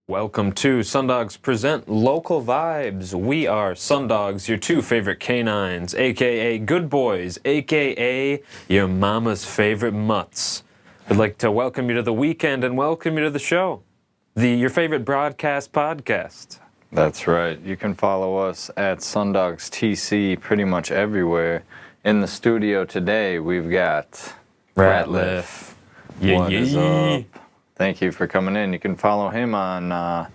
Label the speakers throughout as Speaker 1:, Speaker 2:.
Speaker 1: Welcome to SunDogs Present Local Vibes. We are SunDogs, your two favorite canines, a.k.a. good boys, a.k.a. your mama's favorite mutts. We'd like to welcome you to the weekend and welcome you to the show, your favorite broadcast podcast.
Speaker 2: That's right. You can follow us at SunDogs TC pretty much everywhere. In the studio today, we've got
Speaker 1: Ratliff.
Speaker 2: What is up? Thank you for coming in. You can follow him on,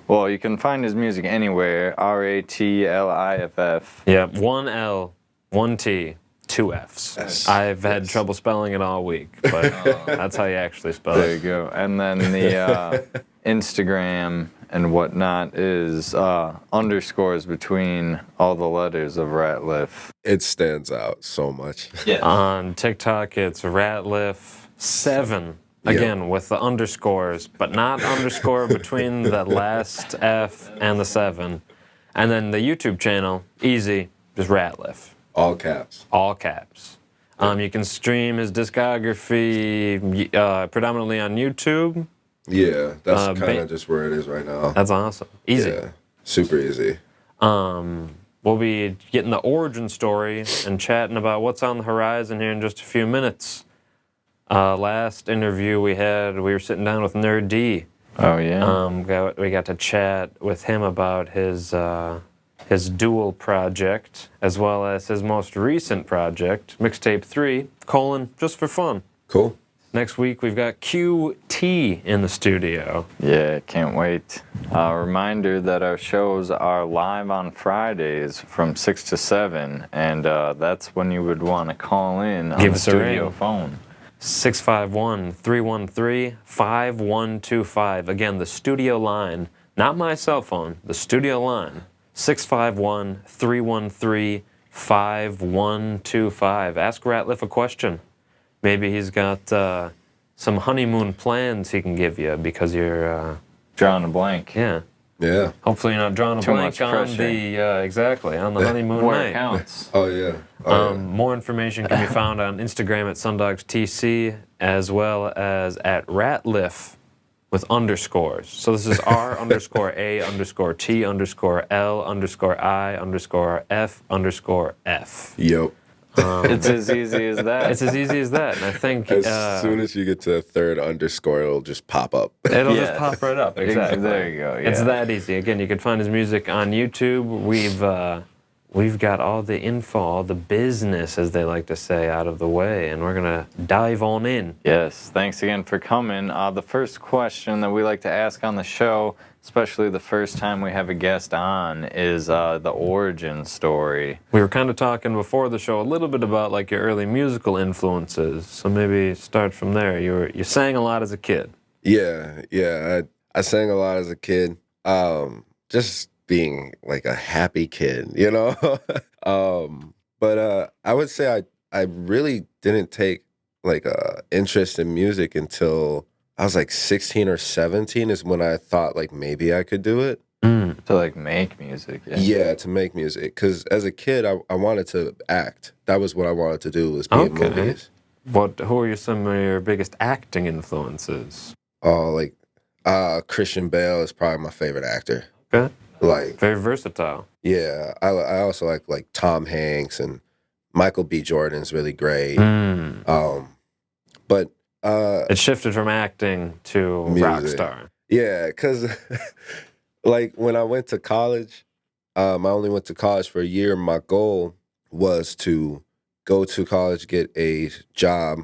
Speaker 2: you can find his music anywhere, Ratliff.
Speaker 1: Yeah, 1 L, 1 T, 2 Fs.
Speaker 3: Yes.
Speaker 1: I've had trouble spelling it all week, but that's how you actually spell
Speaker 2: There you
Speaker 1: it.
Speaker 2: go. And then the Instagram and whatnot is underscores between all the letters of Ratliff.
Speaker 3: It stands out so much.
Speaker 2: Yeah.
Speaker 1: On TikTok, it's Ratliff7. Again, with the underscores, but not underscore between the last F and the 7. And then the YouTube channel, easy, just Ratliff.
Speaker 3: All caps.
Speaker 1: All caps. You can stream his discography predominantly on YouTube.
Speaker 3: Yeah, that's kind of just where it is right now.
Speaker 1: That's awesome. Easy.
Speaker 3: Yeah, super easy.
Speaker 1: We'll be getting the origin story and chatting about what's on the horizon here in just a few minutes. Last interview we were sitting down with Nerd D.
Speaker 2: Oh, yeah.
Speaker 1: We got to chat with him about his dual project, as well as his most recent project, Mixtape 3, just for fun.
Speaker 3: Cool.
Speaker 1: Next week, we've got QT in the studio.
Speaker 2: Yeah, can't wait. Reminder that our shows are live on Fridays from 6 to 7, and that's when you would want to call in on
Speaker 1: Give
Speaker 2: the
Speaker 1: us a
Speaker 2: studio
Speaker 1: ring.
Speaker 2: phone.
Speaker 1: 651-313-5125. Again, the studio line, not my cell phone, the studio line, 651-313-5125. Ask Ratliff a question. Maybe he's got some honeymoon plans he can give you because you're...
Speaker 2: Drawing a blank.
Speaker 1: Yeah.
Speaker 3: Yeah.
Speaker 1: Hopefully you're not drawing a
Speaker 2: Too
Speaker 1: blank
Speaker 2: much
Speaker 1: on
Speaker 2: pressure.
Speaker 1: on the honeymoon
Speaker 2: Where
Speaker 1: night.
Speaker 2: it counts.
Speaker 3: Oh, yeah. Oh, yeah.
Speaker 1: More information can be found on Instagram at SunDogsTC, as well as at Ratliff with underscores. So this is R_A_T_L_I_F_F.
Speaker 3: Yep.
Speaker 2: It's as easy as that.
Speaker 1: It's as easy as that. And I think
Speaker 3: As soon as you get to the third underscore, it'll just pop up.
Speaker 1: it'll
Speaker 2: Yeah.
Speaker 1: just pop right up. Exactly.
Speaker 2: There you go. Yeah.
Speaker 1: It's that easy. Again, you can find his music on YouTube. We've got all the info, all the business, as they like to say, out of the way, and we're gonna dive on in.
Speaker 2: Yes, thanks again for coming. The first question that we like to ask on the show, especially the first time we have a guest on, is the origin story.
Speaker 1: We were kind of talking before the show a little bit about like your early musical influences, so maybe start from there. You sang a lot as a kid.
Speaker 3: Yeah. I sang a lot as a kid. Just being like a happy kid, you know? But I would say I really didn't take like interest in music until I was like 16 or 17 is when I thought like maybe I could do it.
Speaker 2: To like make music.
Speaker 3: Yeah, to make music. Because as a kid, I wanted to act. That was what I wanted to do, was be in
Speaker 1: Okay.
Speaker 3: movies.
Speaker 1: Who are some of your biggest acting influences?
Speaker 3: Oh, like Christian Bale is probably my favorite actor.
Speaker 1: Okay.
Speaker 3: Like,
Speaker 1: Very versatile.
Speaker 3: yeah, I also like Tom Hanks, and Michael B. Jordan's really great. But
Speaker 1: It shifted from acting to rock
Speaker 3: Music.
Speaker 1: star.
Speaker 3: yeah, because like when I went to college, I only went to college for a year. My goal was to go to college, get a job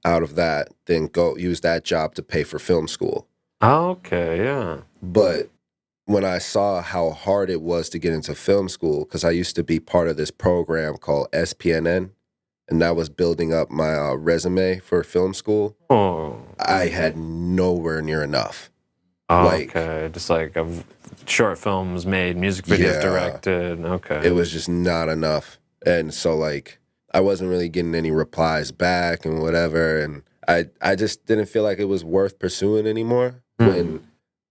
Speaker 3: out of that, then go use that job to pay for film school.
Speaker 1: Okay, yeah.
Speaker 3: But when I saw how hard it was to get into film school, because I used to be part of this program called SPNN, and that was building up my resume for film school,
Speaker 1: Oh,
Speaker 3: I had nowhere near enough. Like-
Speaker 1: okay. Just like short films made, music videos
Speaker 3: Yeah.
Speaker 1: directed. Okay.
Speaker 3: It was just not enough. And so like I wasn't really getting any replies back and whatever, and I just didn't feel like it was worth pursuing anymore. When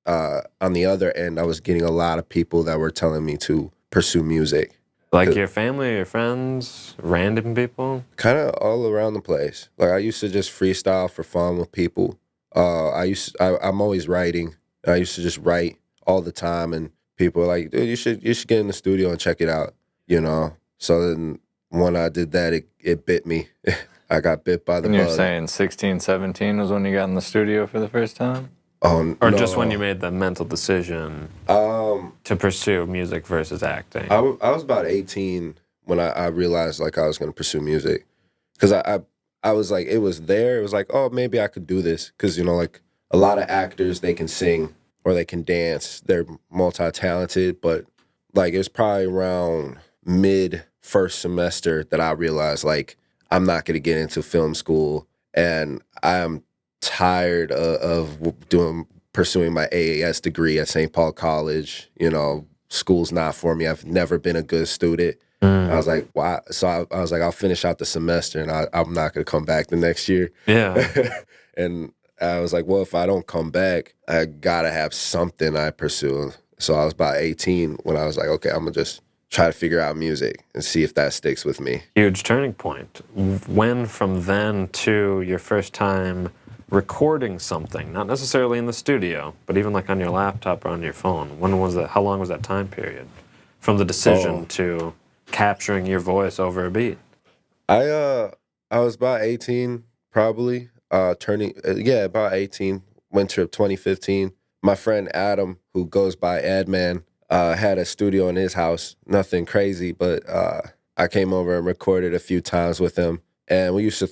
Speaker 3: on the other end, I was getting a lot of people that were telling me to pursue music.
Speaker 1: Like your family, your friends, random people?
Speaker 3: Kind of all around the place. Like I used to just freestyle for fun with people. I'm always writing And I used to just write all the time, and people were like, dude, you should get in the studio and check it out, you know? So then when I did that, it bit me. I got bit by the
Speaker 2: And you're
Speaker 3: bug.
Speaker 2: saying 16, 17 was when you got in the studio for the first time?
Speaker 3: Oh,
Speaker 1: Or
Speaker 3: no.
Speaker 1: just when you made the mental decision to pursue music versus acting?
Speaker 3: I was about 18 when I realized like I was going to pursue music, because I was like, it was there. It was like, oh, maybe I could do this, because you know, like a lot of actors, they can sing or they can dance. They're multi-talented, but like it was probably around mid first semester that I realized like I'm not going to get into film school, and I'm tired of pursuing my AAS degree at St. Paul College. You know, school's not for me. I've never been a good student. I was like, why? So I was like, I'll finish out the semester, and I'm not going to come back the next year.
Speaker 1: Yeah.
Speaker 3: And I was like, well, if I don't come back, I got to have something I pursue. So I was about 18 when I was like, okay, I'm going to just try to figure out music and see if that sticks with me.
Speaker 1: Huge turning point. When from then to your first time recording something, not necessarily in the studio, but even like on your laptop or on your phone, when was that? How long was that time period from the decision to capturing your voice over a beat?
Speaker 3: I was about 18 probably, turning about 18, winter of 2015. My friend Adam, who goes by Adman, had a studio in his house. Nothing crazy, but I came over and recorded a few times with him. And he used to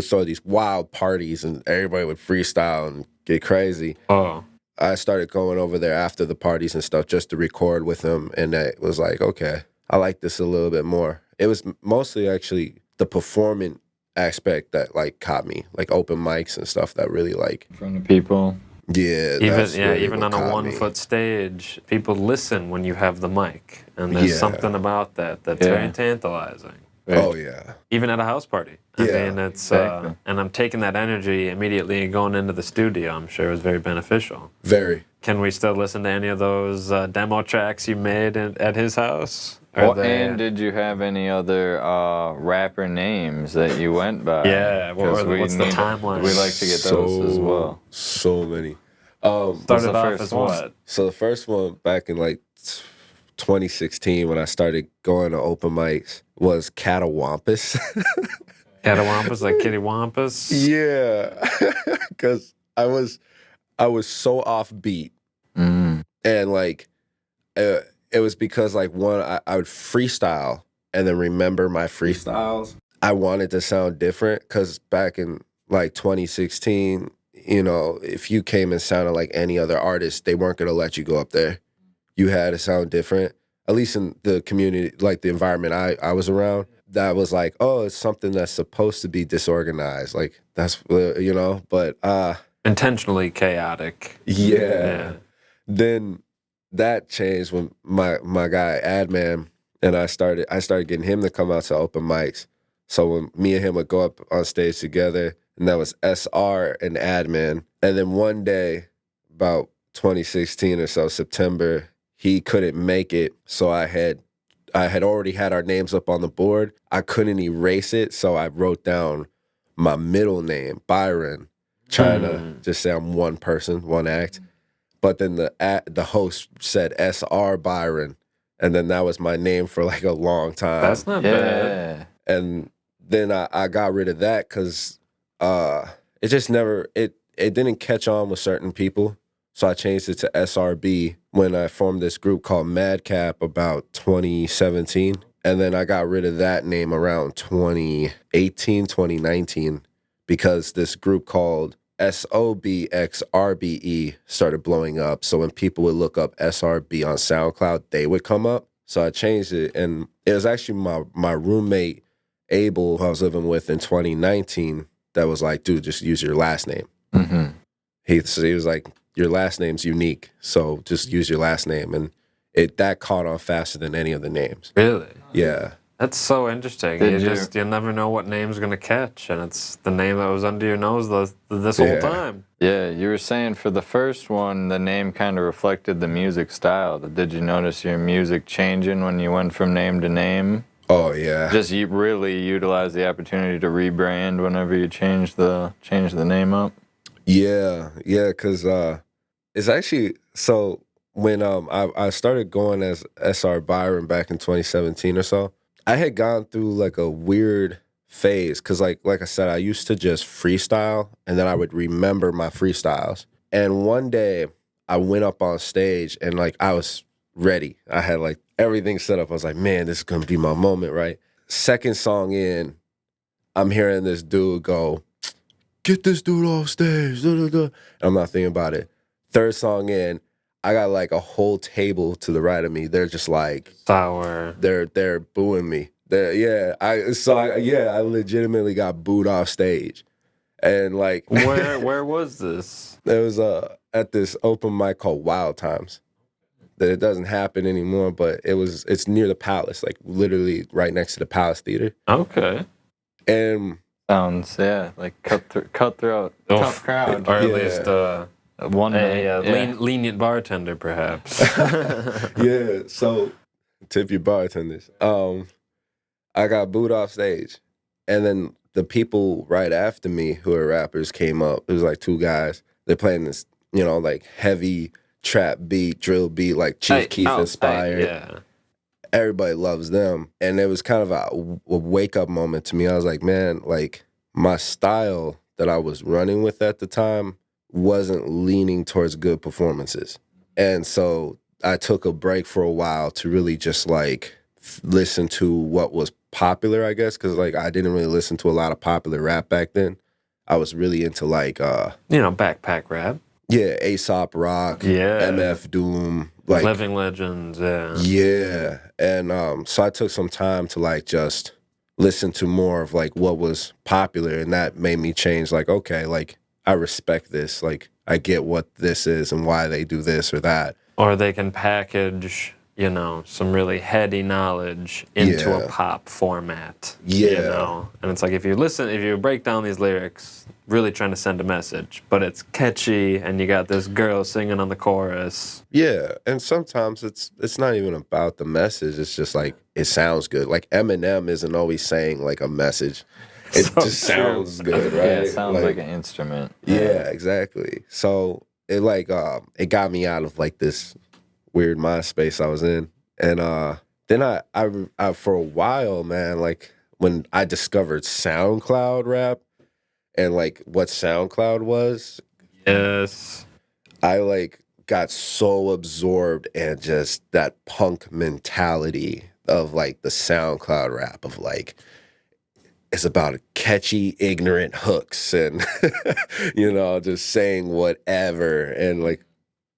Speaker 3: throw these wild parties, and everybody would freestyle and get crazy.
Speaker 1: Oh.
Speaker 3: I started going over there after the parties and stuff just to record with him, and it was like, okay, I like this a little bit more. It was mostly actually the performing aspect that like caught me, like open mics and stuff that really like
Speaker 2: In front of people.
Speaker 3: Yeah, that's really
Speaker 1: even
Speaker 3: what
Speaker 1: on a
Speaker 3: caught
Speaker 1: 1
Speaker 3: me.
Speaker 1: foot stage, people listen when you have the mic, and there's
Speaker 3: Yeah.
Speaker 1: something about that that's
Speaker 2: Yeah.
Speaker 1: very tantalizing.
Speaker 3: Oh yeah,
Speaker 1: Even at a house party. I
Speaker 3: Yeah,
Speaker 1: mean, it's
Speaker 2: exactly.
Speaker 1: and I'm taking that energy immediately and going into the studio. I'm sure it was very beneficial.
Speaker 3: very.
Speaker 1: Can we still listen to any of those demo tracks you made at his house? Are
Speaker 2: Well,
Speaker 1: they-
Speaker 2: and did you have any other rapper names that you went by?
Speaker 1: Yeah,
Speaker 2: 'Cause
Speaker 1: what's the timeline?
Speaker 2: We like to get those as well.
Speaker 3: So many.
Speaker 1: started
Speaker 2: the
Speaker 1: off
Speaker 2: first
Speaker 1: as
Speaker 2: one?
Speaker 1: what?
Speaker 3: So the first one back in like 2016 when I started going to open mics was Catawampus.
Speaker 1: Catawampus, like Kitty Wampus?
Speaker 3: Yeah, because I was so offbeat,
Speaker 2: Mm.
Speaker 3: and like it was because like one I would freestyle and then remember my freestyles. I wanted to sound different because back in like 2016, you know, if you came and sounded like any other artist, they weren't gonna let you go up there. You had to sound different, at least in the community, like the environment I was around. That was like, oh, it's something that's supposed to be disorganized. Like that's, you know, but
Speaker 1: Intentionally chaotic.
Speaker 3: yeah. Then that changed when my guy Adman and I started getting him to come out to open mics. So when me and him would go up on stage together, and that was SR and Adman. And then one day, about 2016 or so, September, he couldn't make it. So I had already had our names up on the board. I couldn't erase it, so I wrote down my middle name, Byron, trying to just say I'm one person, one act. But then the host said SR Byron, and then that was my name for like a long time.
Speaker 1: That's not bad.
Speaker 2: Yeah.
Speaker 3: And then I got rid of that because it just never it didn't catch on with certain people. So I changed it to SRB when I formed this group called Madcap about 2017. And then I got rid of that name around 2018, 2019, because this group called SOBXRBE started blowing up. So when people would look up SRB on SoundCloud, they would come up. So I changed it. And it was actually my roommate, Abel, who I was living with in 2019, that was like, dude, just use your last name.
Speaker 2: Mm-hmm.
Speaker 3: He was like, your last name's unique, so just use your last name. And that caught on faster than any of the names.
Speaker 1: Really?
Speaker 3: Yeah.
Speaker 1: That's so interesting. You never know what name's gonna catch, and it's the name that was under your nose this whole time.
Speaker 2: Yeah, you were saying for the first one, the name kind of reflected the music style. Did you notice your music changing when you went from name to name?
Speaker 3: Oh yeah.
Speaker 2: Just you really utilize the opportunity to rebrand whenever you change the name up.
Speaker 3: Yeah, because It's actually so when I started going as SR Byron back in 2017 or so, I had gone through like a weird phase because like I said, I used to just freestyle and then I would remember my freestyles. And one day I went up on stage and like I was ready. I had like everything set up. I was like, man, this is gonna be my moment, right? Second song in, I'm hearing this dude go, get this dude off stage. Da, da, da. And I'm not thinking about it. Third song in, I got like a whole table to the right of me. They're just like
Speaker 1: Sour.
Speaker 3: they're booing me. I legitimately got booed off stage. And like
Speaker 1: Where was this?
Speaker 3: it was at this open mic called Wild Times. That it doesn't happen anymore, but it's near the Palace, like literally right next to the Palace Theater.
Speaker 1: Okay.
Speaker 3: And
Speaker 2: Sounds like cutthroat, tough crowd.
Speaker 1: Or at
Speaker 3: Yeah.
Speaker 1: least
Speaker 2: One night,
Speaker 1: lenient bartender, perhaps.
Speaker 3: yeah, so tip your bartenders. I got booed off stage, and then the people right after me who are rappers came up. It was like two guys. They're playing this, like heavy trap beat, drill beat, like Chief Keef inspired.
Speaker 1: Yeah.
Speaker 3: Everybody loves them, and it was kind of a wake up moment to me. I was like, man, like my style that I was running with at the time wasn't leaning towards good performances, and so I took a break for a while to really just like listen to what was popular, I guess, because like I didn't really listen to a lot of popular rap back then. I was really into like
Speaker 1: backpack rap.
Speaker 3: Yeah, Aesop Rock,
Speaker 1: Yeah.
Speaker 3: MF Doom, like
Speaker 1: Living Legends, yeah.
Speaker 3: Yeah. And so I took some time to like just listen to more of like what was popular, and that made me change like, okay, like I respect this. Like I get what this is and why they do this or that.
Speaker 1: Or they can package, some really heady knowledge into a pop format.
Speaker 3: Yeah.
Speaker 1: And it's like if you break down these lyrics, really trying to send a message, but it's catchy and you got this girl singing on the chorus.
Speaker 3: Yeah, and sometimes it's not even about the message. It's just like it sounds good. Like Eminem isn't always saying like a message. It
Speaker 1: So
Speaker 3: just
Speaker 1: true.
Speaker 3: sounds good, right?
Speaker 2: Yeah, it sounds like an instrument.
Speaker 3: Yeah, exactly. So it like it got me out of like this weird mind space I was in. And then I for a while, man, like when I discovered SoundCloud rap and like what SoundCloud was,
Speaker 1: Yes.
Speaker 3: I like got so absorbed in just that punk mentality of like the SoundCloud rap of like it's about catchy, ignorant hooks and just saying whatever and like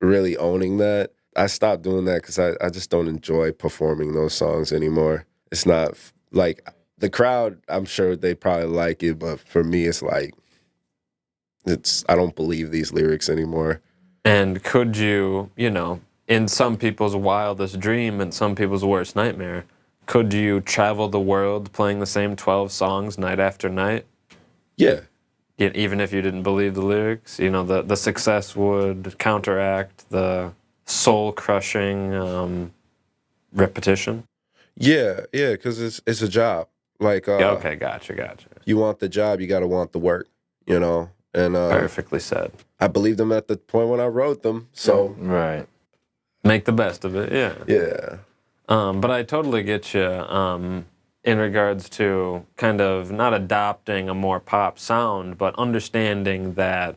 Speaker 3: really owning that. I stopped doing that because I just don't enjoy performing those songs anymore. It's not like the crowd, I'm sure they probably like it, but for me, it's like, I don't believe these lyrics anymore.
Speaker 1: And could you, in some people's wildest dream and some people's worst nightmare, could you travel the world playing the same 12 songs night after night?
Speaker 3: Yeah.
Speaker 1: Even if you didn't believe the lyrics, the success would counteract the soul-crushing repetition?
Speaker 3: Yeah, because it's a job. Like,
Speaker 1: Okay, gotcha.
Speaker 3: You want the job, you got to want the work, And
Speaker 1: Perfectly said.
Speaker 3: I believed them at the point when I wrote them, so
Speaker 2: Right.
Speaker 1: Make the best of it, yeah.
Speaker 3: yeah.
Speaker 1: But I totally get you in regards to kind of not adopting a more pop sound, but understanding that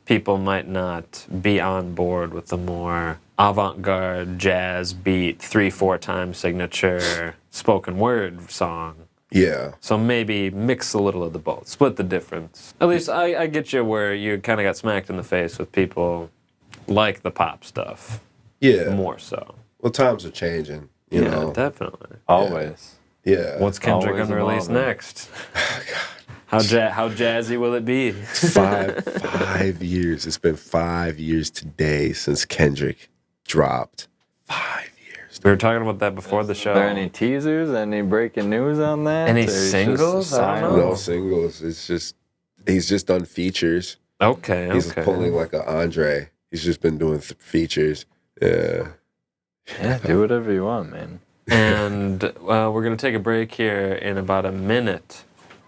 Speaker 1: people might not be on board with the more avant-garde jazz beat 3-4 time signature spoken word song.
Speaker 3: Yeah.
Speaker 1: So maybe mix a little of the both, split the difference. At least I get you where you kind of got smacked in the face with people like the pop stuff.
Speaker 3: Yeah.
Speaker 1: More so.
Speaker 3: Well, times are changing, you know.
Speaker 1: Definitely.
Speaker 2: Always.
Speaker 3: Yeah.
Speaker 1: What's Kendrick
Speaker 2: Always
Speaker 1: gonna release
Speaker 2: evolving.
Speaker 1: next? How jazzy will it be?
Speaker 3: 5 years. It's been 5 years today since Kendrick dropped. 5 years.
Speaker 1: We were talking about that before the show.
Speaker 2: Are there any teasers? Any breaking news on that?
Speaker 1: Any
Speaker 2: Or it's just
Speaker 1: singles? I don't know.
Speaker 3: No singles. It's just he's just done features.
Speaker 1: Okay.
Speaker 3: He's pulling like a Andre. He's just been doing features. Yeah.
Speaker 2: Yeah, do whatever you want, man.
Speaker 1: And we're going to take a break here in about a minute.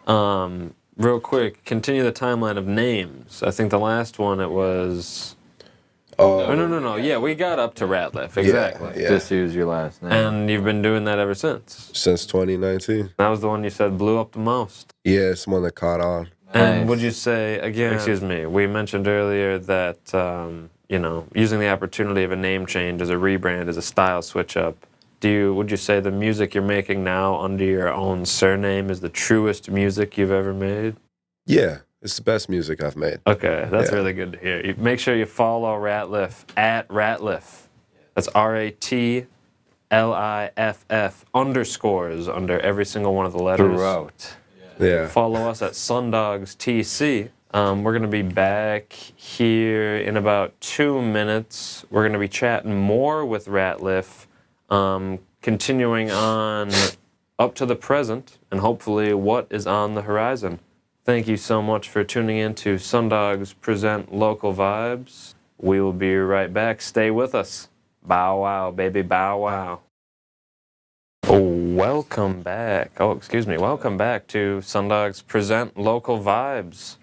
Speaker 1: Real quick, continue the timeline of names. I think the last one, it was Oh, no. Yeah, we got up to Ratliff. Exactly.
Speaker 3: Yeah.
Speaker 2: Just use your last name.
Speaker 1: And you've been doing that ever since.
Speaker 3: Since 2019.
Speaker 1: That was the one you said blew up the most.
Speaker 3: Yeah, it's the one that caught on.
Speaker 1: And
Speaker 2: Nice.
Speaker 1: would you say, again, excuse me, we mentioned earlier that, using the opportunity of a name change as a rebrand, as a style switch up, would you say the music you're making now under your own surname is the truest music you've ever made?
Speaker 3: Yeah, it's the best music I've made.
Speaker 1: Okay, that's
Speaker 3: Yeah.
Speaker 1: really good to hear. Make sure you follow Ratliff at Ratliff. That's RATLIFF underscores under every single one of the letters.
Speaker 2: Throughout.
Speaker 3: Yeah.
Speaker 1: Follow us at SunDogs TC. We're going to be back here in about 2 minutes. We're going to be chatting more with Ratliff, continuing on up to the present and hopefully what is on the horizon. Thank you so much for tuning in to SunDogs Present Local Vibes. We will be right back. Stay with us. Bow wow, baby, bow wow. Welcome back. Welcome back to SunDogs Present Local Vibes.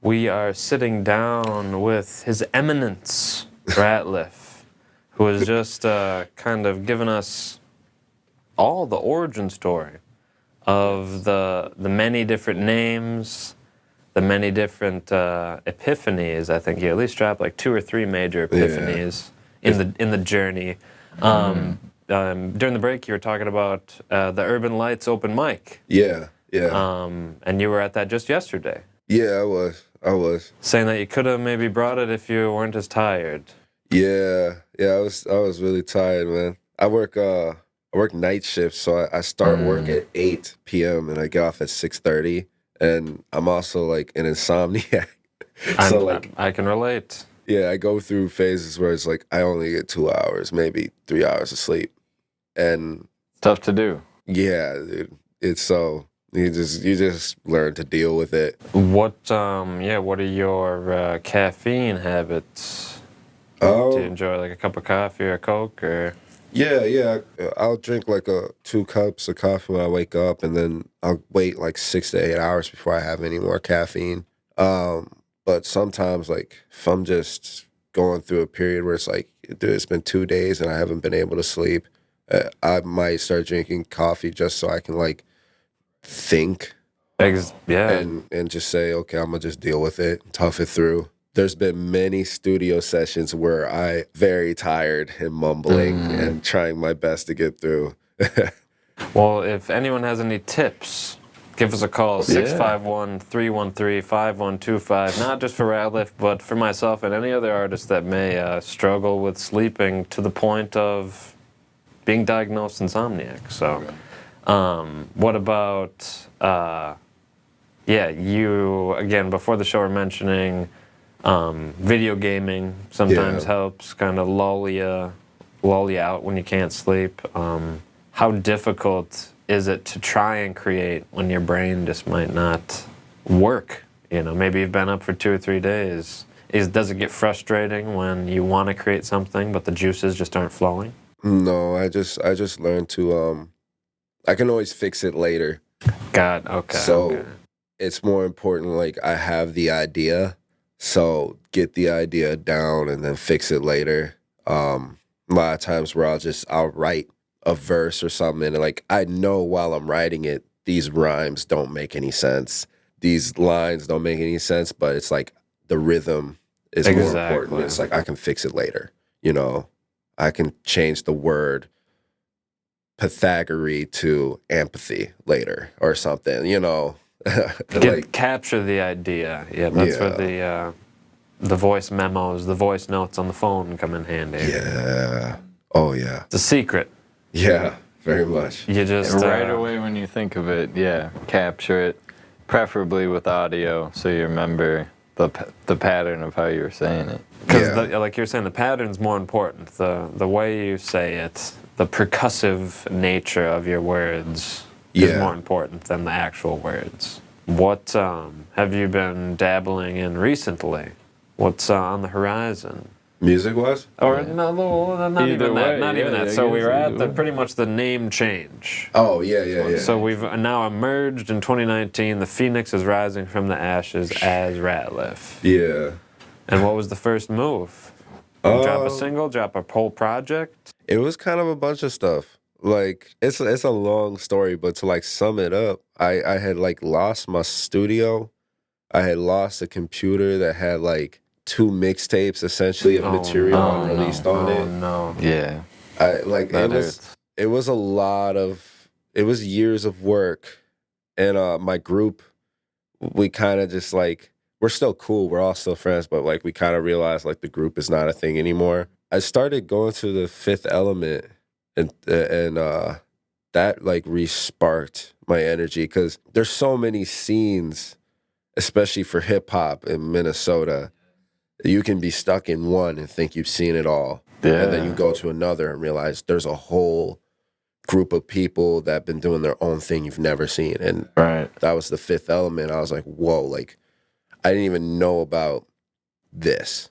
Speaker 1: We are sitting down with His Eminence, Ratliff, who has just kind of given us all the origin story of the many different names, the many different epiphanies. I think you at least dropped like 2 or 3 major epiphanies in the journey. During the break, you were talking about the Urban Lights open mic.
Speaker 3: Yeah.
Speaker 1: And you were at that just yesterday.
Speaker 3: Yeah, I was.
Speaker 1: Saying that you could have maybe brought it if you weren't as tired.
Speaker 3: Yeah, I was really tired, man. I work night shifts, so I start work at 8 p.m. and I get off at 6:30, and I'm also like an insomniac.
Speaker 1: I can relate.
Speaker 3: Yeah, I go through phases where it's like I only get 2 hours, maybe 3 hours of sleep, and
Speaker 2: Tough to do.
Speaker 3: yeah, dude, it's so you just learn to deal with it.
Speaker 1: What are your caffeine habits? Do you enjoy like a cup of coffee or a Coke or?
Speaker 3: Yeah. I'll drink like 2 cups of coffee when I wake up, and then I'll wait like 6 to 8 hours before I have any more caffeine. But sometimes, like, if I'm just going through a period where it's like, dude, it's been 2 days and I haven't been able to sleep, I might start drinking coffee just so I can, like, think. And just say, okay, I'm going to just deal with it, tough it through. There's been many studio sessions where I very tired and mumbling and trying my best to get through.
Speaker 1: Well, if anyone has any tips, give us a call, 651-313-5125, not just for Ratliff, but for myself and any other artist that may struggle with sleeping to the point of being diagnosed insomniac. So, what about, you, again, before the show were mentioning video gaming sometimes helps kind of lull you out when you can't sleep. How difficult is it to try and create when your brain just might not work? Maybe you've been up for 2 or 3 days. Does it get frustrating when you want to create something but the juices just aren't flowing?
Speaker 3: No, I just learned to I can always fix it later.
Speaker 1: Okay.
Speaker 3: So it's more important, like, I have the idea, so get the idea down and then fix it later. A lot of times where I'll write a verse or something, and like I know while I'm writing it, these rhymes don't make any sense. These lines don't make any sense, but it's like the rhythm is more important. It's like I can fix it later. I can change the word Pythagorean to empathy later or something,
Speaker 1: Capture the idea. Yeah, that's where the voice memos, the voice notes on the phone come in handy.
Speaker 3: Yeah. Oh, yeah.
Speaker 1: It's a secret.
Speaker 3: Yeah, very much.
Speaker 1: You just
Speaker 2: right away when you think of it, capture it, preferably with audio, so you remember the pattern of how you were saying it.
Speaker 1: Because, like you're saying, the pattern's more important. The way you say it, the percussive nature of your words is more important than the actual words. What have you been dabbling in recently? What's on the horizon?
Speaker 3: Music-wise?
Speaker 1: Or not even that. So we were at pretty much the name change.
Speaker 3: Oh, yeah.
Speaker 1: So we've now emerged in 2019. The phoenix is rising from the ashes as Ratliff.
Speaker 3: Yeah.
Speaker 1: And what was the first move? Drop a single, drop a whole project?
Speaker 3: It was kind of a bunch of stuff. Like it's a long story, but to like sum it up, I had like lost my studio. I had lost a computer that had like 2 mixtapes essentially of material unreleased on it.
Speaker 1: No.
Speaker 2: Yeah.
Speaker 3: It was a lot of, it was years of work. And my group, we kind of just like, we're still cool. We're all still friends, but like we kind of realized like the group is not a thing anymore. I started going to the Fifth Element, and that like re-sparked my energy because there's so many scenes, especially for hip hop in Minnesota. You can be stuck in one and think you've seen it all. Yeah. And then you go to another and realize there's a whole group of people that have been doing their own thing you've never seen. And that was the Fifth Element. I was like, whoa, like I didn't even know about this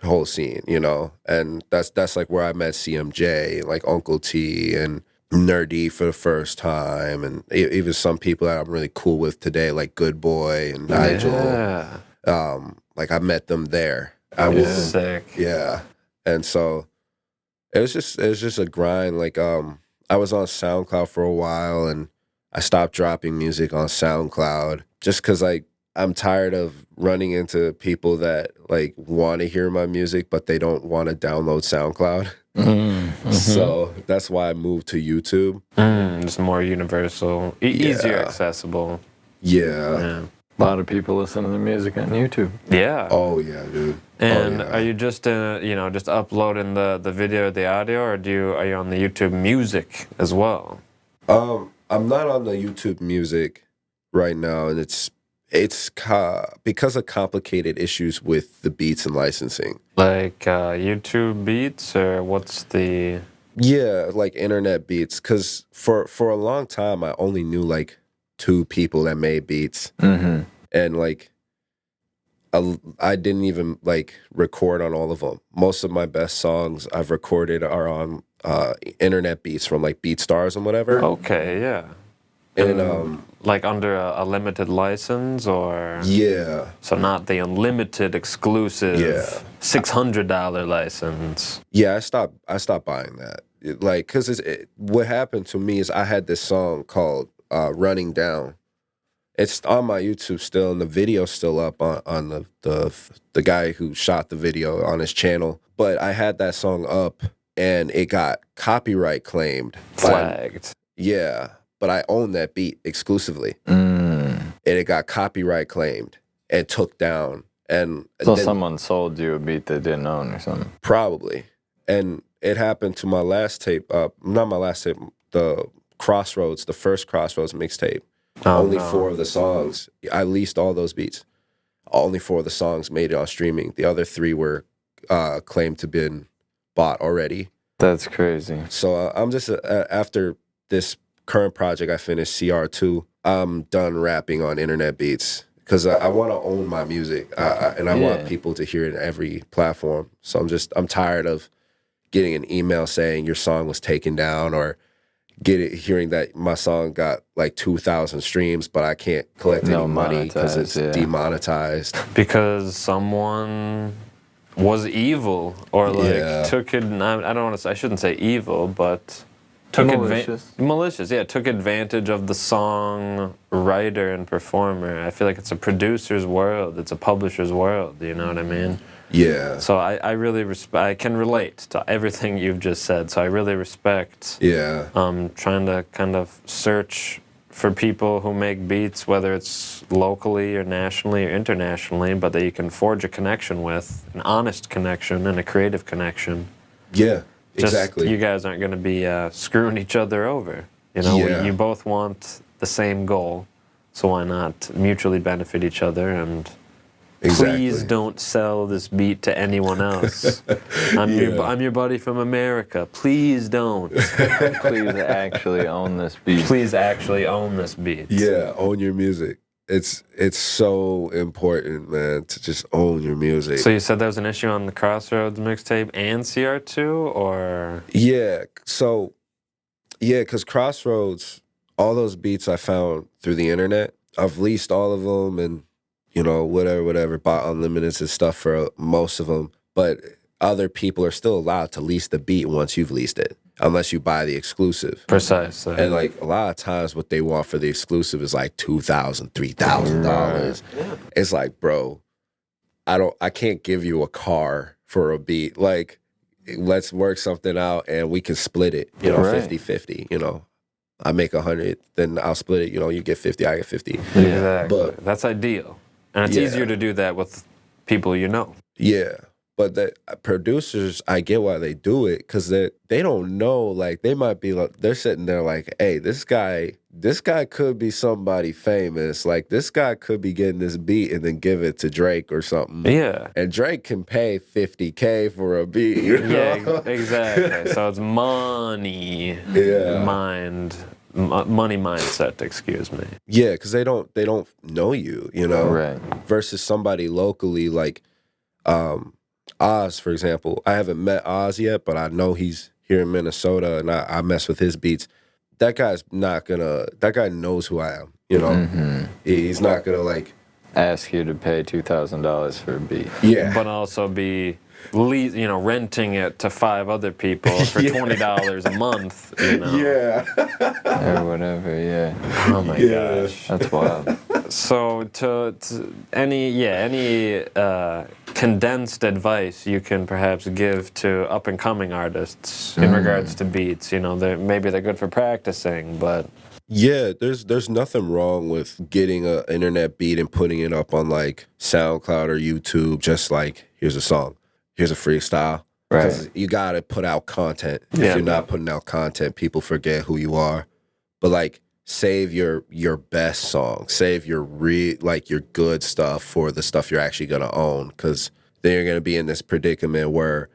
Speaker 3: whole scene, you know? And that's like where I met CMJ, like Uncle T and Nerdy for the first time, and even some people that I'm really cool with today, like Good Boy and Nigel. Yeah. Like I met them there. I was
Speaker 1: sick.
Speaker 3: Yeah. And so it was just a grind. Like I was on SoundCloud for a while, and I stopped dropping music on SoundCloud just because I'm tired of running into people that like want to hear my music, but they don't want to download SoundCloud. Mm-hmm. So that's why I moved to YouTube.
Speaker 1: It's more universal, easier accessible.
Speaker 3: Yeah.
Speaker 2: A lot of people listen to the music on YouTube.
Speaker 1: Yeah.
Speaker 3: Oh yeah, dude.
Speaker 1: And are you just just uploading the video or the audio, or are you on the YouTube Music as well?
Speaker 3: I'm not on the YouTube Music right now, and it's because of complicated issues with the beats and licensing.
Speaker 1: Like YouTube Beats, or what's the?
Speaker 3: Yeah, like internet beats. Because for a long time, I only knew like 2 people that made beats, and like I didn't even like record on all of them. Most of my best songs I've recorded are on internet beats from like BeatStars and whatever.
Speaker 1: Okay, yeah. And like under a limited license, or so not the unlimited exclusive $600 license.
Speaker 3: Yeah, I stopped buying that. Because what happened to me is I had this song called "Running Down." It's on my YouTube still, and the video's still up on the guy who shot the video on his channel. But I had that song up, and it got copyright claimed,
Speaker 1: flagged.
Speaker 3: Yeah. But I own that beat exclusively. And it got copyright claimed and took down. And
Speaker 2: so then, someone sold you a beat they didn't own or something?
Speaker 3: Probably. And it happened to my last tape, not my last tape, the Crossroads, the first Crossroads mixtape. Only 4 of the songs, I leased all those beats. Only 4 of the songs made it on streaming. The other 3 were claimed to have been bought already.
Speaker 2: That's crazy.
Speaker 3: So I'm just, after this current project I finished, CR2, I'm done rapping on internet beats because I want to own my music and I want people to hear it in every platform. So I'm tired of getting an email saying your song was taken down, or hearing that my song got like 2,000 streams, but I can't collect any money because it's demonetized.
Speaker 1: Because someone was evil, or like took it. I don't want to say. I shouldn't say evil, but took malicious. Yeah, took advantage of the song writer and performer. I feel like it's a producer's world. It's a publisher's world. You know what I mean?
Speaker 3: Yeah.
Speaker 1: So I really I can relate to everything you've just said. So I really respect.
Speaker 3: Yeah.
Speaker 1: Trying to kind of search for people who make beats, whether it's locally or nationally or internationally, but that you can forge a connection with, an honest connection and a creative connection.
Speaker 3: Yeah. Exactly.
Speaker 1: Just, you guys aren't going to be screwing each other over. You know, you both want the same goal, so why not mutually benefit each other? And please don't sell this beat to anyone else. I'm your buddy from America. Please don't.
Speaker 2: Please actually own this beat.
Speaker 1: Please actually own this beat.
Speaker 3: Yeah, own your music. It's so important, man, to just own your music.
Speaker 1: So you said there was an issue on the Crossroads mixtape and CR2, or?
Speaker 3: Yeah, so, because Crossroads, all those beats I found through the internet, I've leased all of them and, whatever, bought unlimited and stuff for most of them. But other people are still allowed to lease the beat once you've leased it, unless you buy the exclusive.
Speaker 1: Precisely.
Speaker 3: And like a lot of times what they want for the exclusive is like $2,000, $3,000.
Speaker 1: Yeah.
Speaker 3: It's like, bro, I can't give you a car for a beat. Like, let's work something out and we can split it, you know,
Speaker 2: Right.
Speaker 3: 50-50, you know. I make 100, then I'll split it, you know, you get 50, I get 50.
Speaker 1: Exactly.
Speaker 3: But
Speaker 1: that's ideal. And it's
Speaker 3: Yeah.
Speaker 1: easier to do that with people you know.
Speaker 3: yeah. But the producers, I get why they do it, because they don't know. Like, they might be like, they're sitting there like, hey, this guy could be somebody famous. Like, this guy could be getting this beat and then give it to Drake or something.
Speaker 1: Yeah.
Speaker 3: And Drake can pay $50K for a beat. You know?
Speaker 1: Yeah, exactly. So it's money
Speaker 3: Yeah.
Speaker 1: money mindset, excuse me.
Speaker 3: Yeah, because they don't know you, you know?
Speaker 2: Right.
Speaker 3: Versus somebody locally like Oz, for example. I haven't met Oz yet, but I know he's here in Minnesota, and I mess with his beats. That guy's not gonna. That guy knows who I am. You know, he's not gonna like
Speaker 2: Ask you to pay $2,000 for a beat.
Speaker 3: yeah.
Speaker 1: But also be renting it to 5 other people for $20 a month, you know.
Speaker 3: Yeah.
Speaker 2: Or whatever, yeah.
Speaker 1: Oh my
Speaker 3: Yeah.
Speaker 1: gosh.
Speaker 2: That's wild.
Speaker 1: So to any condensed advice you can perhaps give to up and coming artists in regards to beats, you know, maybe they're good for practicing, but
Speaker 3: Yeah, there's nothing wrong with getting an internet beat and putting it up on like SoundCloud or YouTube. Just like, here's a song, here's a freestyle.
Speaker 2: Right.
Speaker 3: You gotta put out content. If
Speaker 1: Yeah.
Speaker 3: you're not putting out content, people forget who you are. But like, save your best song, save your your good stuff for the stuff you're actually gonna own, because then you're gonna be in this predicament where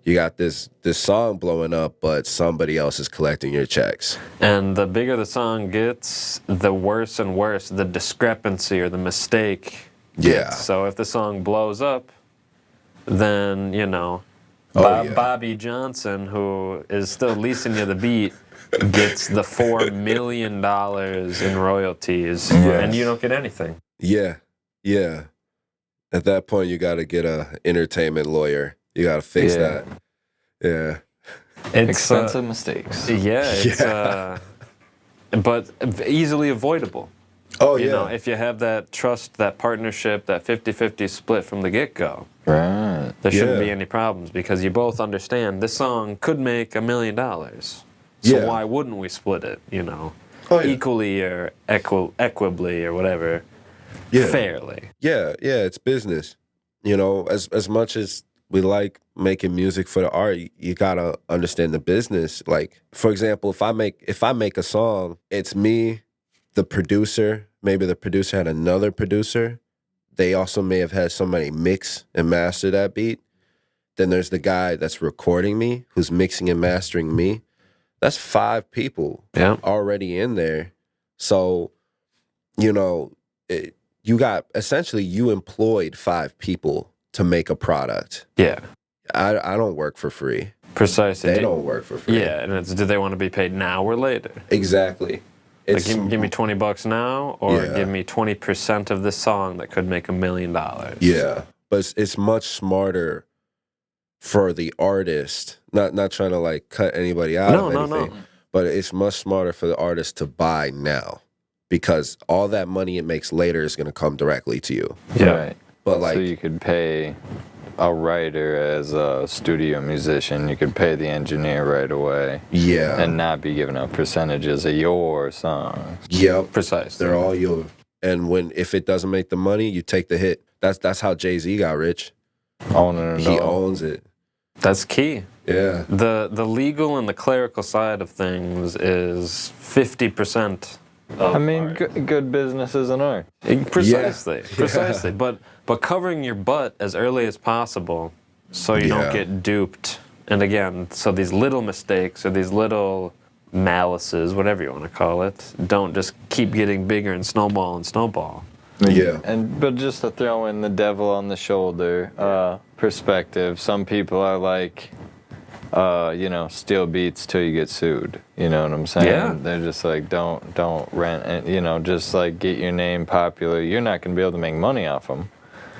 Speaker 3: you got this song blowing up, but somebody else is collecting your checks.
Speaker 1: and the bigger the song gets, the worse and worse the discrepancy or the mistake
Speaker 3: Yeah.
Speaker 1: gets. So if the song blows up, then, you know,
Speaker 3: Oh, yeah.
Speaker 1: Bobby Johnson, who is still leasing you the beat, gets the $4 million in royalties, and you don't get anything.
Speaker 3: Yeah, yeah. At that point, you got to get a entertainment lawyer. You got to fix
Speaker 2: Yeah.
Speaker 3: that. Yeah.
Speaker 1: It's
Speaker 2: Expensive mistakes.
Speaker 1: but easily avoidable.
Speaker 3: Oh,
Speaker 1: You
Speaker 3: yeah.
Speaker 1: know, if you have that trust, that partnership, that 50-50 split from the get-go,
Speaker 2: Right.
Speaker 1: there shouldn't
Speaker 3: Yeah.
Speaker 1: be any problems because you both understand this song could make $1 million. So
Speaker 3: Yeah.
Speaker 1: why wouldn't we split it, you know,
Speaker 3: Oh, yeah.
Speaker 1: equally or equably or whatever,
Speaker 3: Yeah.
Speaker 1: fairly?
Speaker 3: Yeah, it's business. You know, as much as we like making music for the art, you gotta understand the business. Like, for example, if I make a song, it's me, the producer. Maybe the producer had another producer. They also may have had somebody mix and master that beat. Then there's the guy that's recording me, who's mixing and mastering me. That's 5 people
Speaker 1: Yeah.
Speaker 3: already in there. So, you know, you employed 5 people to make a product.
Speaker 1: Yeah,
Speaker 3: I don't work for free.
Speaker 1: precisely.
Speaker 3: They don't work for free.
Speaker 1: Yeah, and it's, do they want to be paid now or later?
Speaker 3: Exactly.
Speaker 1: Like,
Speaker 3: It's
Speaker 1: give me $20 now, or
Speaker 3: Yeah.
Speaker 1: give me 20% of this song that could make $1 million.
Speaker 3: yeah, but it's much smarter for the artist. Not trying to like cut anybody out of anything, but it's much smarter for the artist to buy now, because all that money it makes later is going to come directly to you.
Speaker 1: Yeah.
Speaker 2: Right.
Speaker 3: But like,
Speaker 2: So you could pay a writer as a studio musician. You could pay the engineer right away.
Speaker 3: yeah,
Speaker 2: And not be giving up percentages of your songs.
Speaker 3: yep,
Speaker 1: Precisely.
Speaker 3: they're all yours. And if it doesn't make the money, you take the hit. That's how Jay-Z got rich.
Speaker 2: Owning it
Speaker 3: He
Speaker 2: all.
Speaker 3: owns it.
Speaker 1: That's key.
Speaker 3: Yeah.
Speaker 1: The legal and the clerical side of things is 50%.
Speaker 2: I mean, good business is an art.
Speaker 1: Precisely,
Speaker 3: Yeah.
Speaker 1: precisely. But covering your butt as early as possible, so you
Speaker 3: Yeah.
Speaker 1: don't get duped. And again, so these little mistakes or these little malices, whatever you want to call it, don't just keep getting bigger and snowball and snowball.
Speaker 3: Yeah.
Speaker 2: But just to throw in the devil on the shoulder perspective, some people are like, steal beats till you get sued. You know what I'm saying?
Speaker 1: Yeah.
Speaker 2: They're just like, don't rent it. Just like get your name popular. You're not gonna be able to make money off them.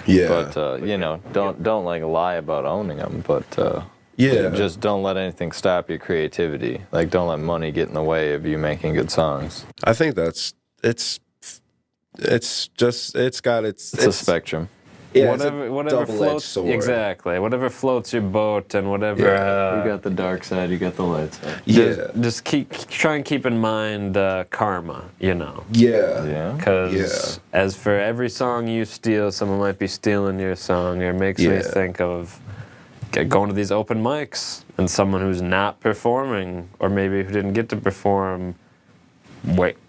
Speaker 3: Yeah.
Speaker 2: But you know, don't like lie about owning them. But
Speaker 3: Yeah.
Speaker 2: just don't let anything stop your creativity. Like, don't let money get in the way of you making good songs.
Speaker 3: I think it's just it's
Speaker 2: a spectrum.
Speaker 3: Yeah,
Speaker 1: whatever
Speaker 3: double-edged
Speaker 1: floats
Speaker 3: sword.
Speaker 1: exactly. Whatever floats your boat, and whatever.
Speaker 2: You got the dark side, you got the light side.
Speaker 3: Yeah.
Speaker 1: Just try and keep in mind karma. You know.
Speaker 3: Yeah.
Speaker 2: Yeah.
Speaker 1: Because as for every song you steal, someone might be stealing your song. It makes me think of going to these open mics and someone who's not performing, or maybe who didn't get to perform,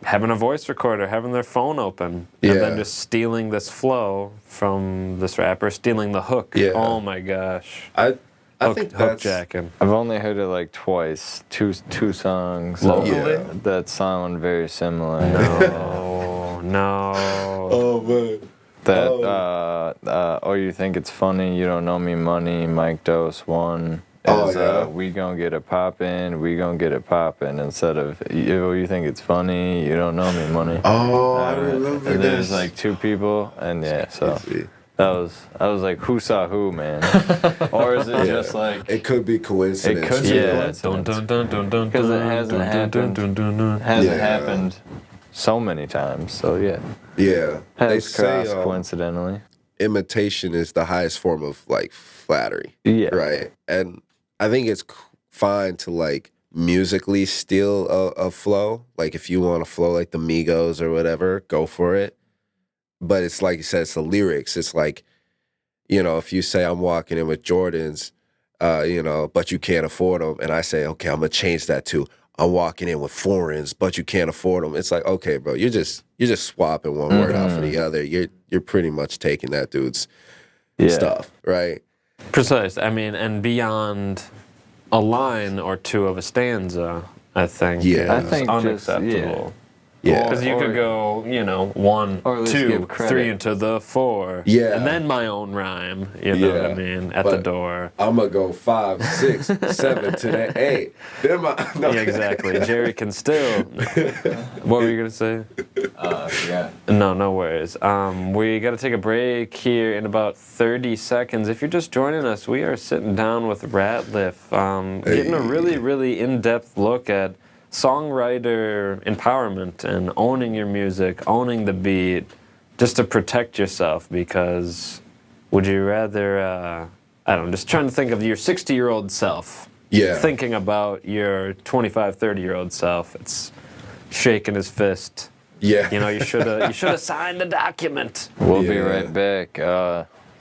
Speaker 1: having a voice recorder, having their phone open, and then just stealing this flow from this rapper, stealing the hook.
Speaker 3: Yeah.
Speaker 1: Oh my gosh.
Speaker 3: I think
Speaker 1: hook
Speaker 3: that's
Speaker 1: jacking.
Speaker 2: I've only heard it like twice, two songs
Speaker 1: Locally?
Speaker 2: that sound very similar.
Speaker 1: No.
Speaker 3: Oh man.
Speaker 2: That oh, you think it's funny? You don't know me, money. Mike Dose 1 is we gon' get it poppin', we gon' get it poppin', instead of you think it's funny, you don't know me, money.
Speaker 3: Oh, I remember
Speaker 2: and
Speaker 3: this.
Speaker 2: there's like two people, and so I was like, who saw who, man? Or is it just like
Speaker 3: it could be coincidence?
Speaker 2: It could be
Speaker 1: Because
Speaker 2: because it hasn't happened so many times. So yeah,
Speaker 3: Yeah. They
Speaker 2: has
Speaker 3: say
Speaker 2: crossed coincidentally.
Speaker 3: imitation is the highest form of like flattery.
Speaker 2: Yeah.
Speaker 3: Right. And I think it's fine to like musically steal a flow. Like if you want to flow like the Migos or whatever, go for it. But it's like you said, it's the lyrics. It's like, you know, if you say I'm walking in with Jordans, you know, but you can't afford them, and I say, okay, I'm gonna change that to I'm walking in with foreigns, but you can't afford them. It's like, okay, bro, you're just swapping one word out for the other. You're pretty much taking that dude's stuff, right?
Speaker 1: Precise. I mean, and beyond a line or two of a stanza, I think.
Speaker 3: Yeah.
Speaker 2: I think
Speaker 1: unacceptable.
Speaker 3: Yeah.
Speaker 1: Because you could go, you know, 1,
Speaker 2: Or at least
Speaker 1: 2,
Speaker 2: give credit.
Speaker 1: 3 into the 4.
Speaker 3: Yeah.
Speaker 1: And then my own rhyme, you know what I mean, at the
Speaker 3: But
Speaker 1: door.
Speaker 3: I'm gonna go 5, 6, 7 to that 8. Then no.
Speaker 1: Yeah, exactly. Jerry can still. What were you going to say?
Speaker 2: Yeah.
Speaker 1: No worries. We got to take a break here in about 30 seconds. If you're just joining us, we are sitting down with Ratliff, getting a really, really in-depth look at songwriter empowerment and owning your music, owning the beat, just to protect yourself. Because would you rather, I don't know, just trying to think of your 60-year-old self.
Speaker 3: Yeah.
Speaker 1: Thinking about your 25, 30-year-old self. It's shaking his fist.
Speaker 3: Yeah.
Speaker 1: You know, you should have signed the document.
Speaker 2: We'll be right back.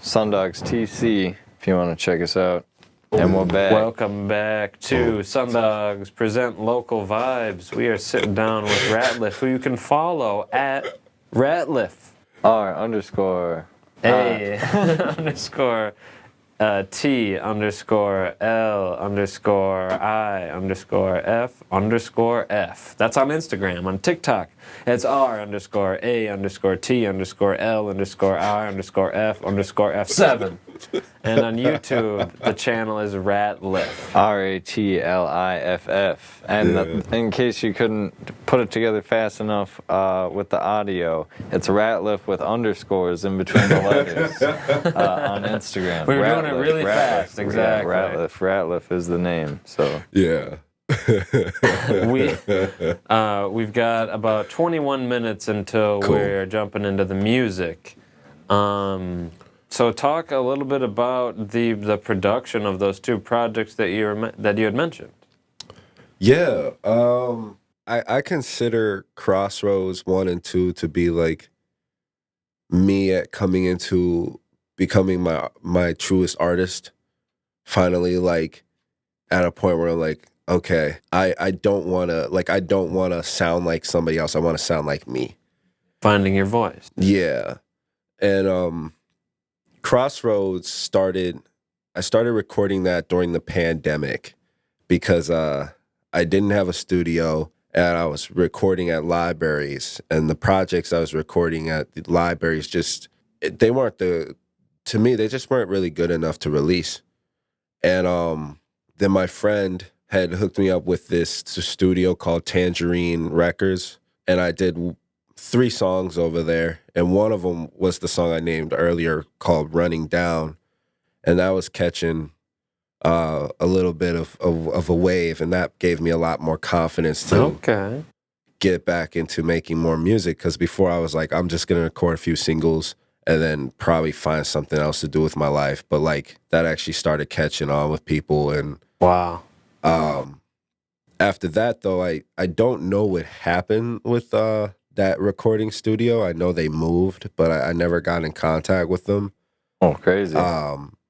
Speaker 2: SunDogs TC, if you want to check us out. And we're back.
Speaker 1: Welcome back to SunDogs Present Local Vibes. We are sitting down with Ratliff, who you can follow at Ratliff.
Speaker 2: R_.
Speaker 1: A underscore T_L_I_F_F. That's on Instagram. On TikTok, it's R_A_T_L_I_F_F7. And on YouTube, the channel is Ratliff.
Speaker 2: RATLIFF. And in case you couldn't put it together fast enough with the audio, it's Ratliff with underscores in between the letters on Instagram.
Speaker 1: We were doing it really fast, exactly.
Speaker 2: Yeah, Ratliff is the name. So
Speaker 3: Yeah.
Speaker 1: We've got about 21 minutes until we're jumping into the music. So talk a little bit about the production of those two projects that you had mentioned.
Speaker 3: Yeah. I consider Crossroads 1 and 2 to be like me at coming into becoming my truest artist. Finally, like at a point where I'm like, okay, I don't wanna sound like somebody else. I wanna sound like me.
Speaker 1: Finding your voice.
Speaker 3: Yeah. And Crossroads I started recording that during the pandemic because I didn't have a studio and I was recording at libraries, and the projects I was recording at the libraries they just weren't really good enough to release. And then my friend had hooked me up with this studio called Tangerine Records, and I did 3 songs over there, and one of them was the song I named earlier called "Running Down," and that was catching a little bit of a wave, and that gave me a lot more confidence to get back into making more music. Because before I was like, I'm just gonna record a few singles and then probably find something else to do with my life. But like that actually started catching on with people, and
Speaker 1: wow.
Speaker 3: After that, though, I don't know what happened with that recording studio. I know they moved, but I never got in contact with them.
Speaker 2: Oh, crazy.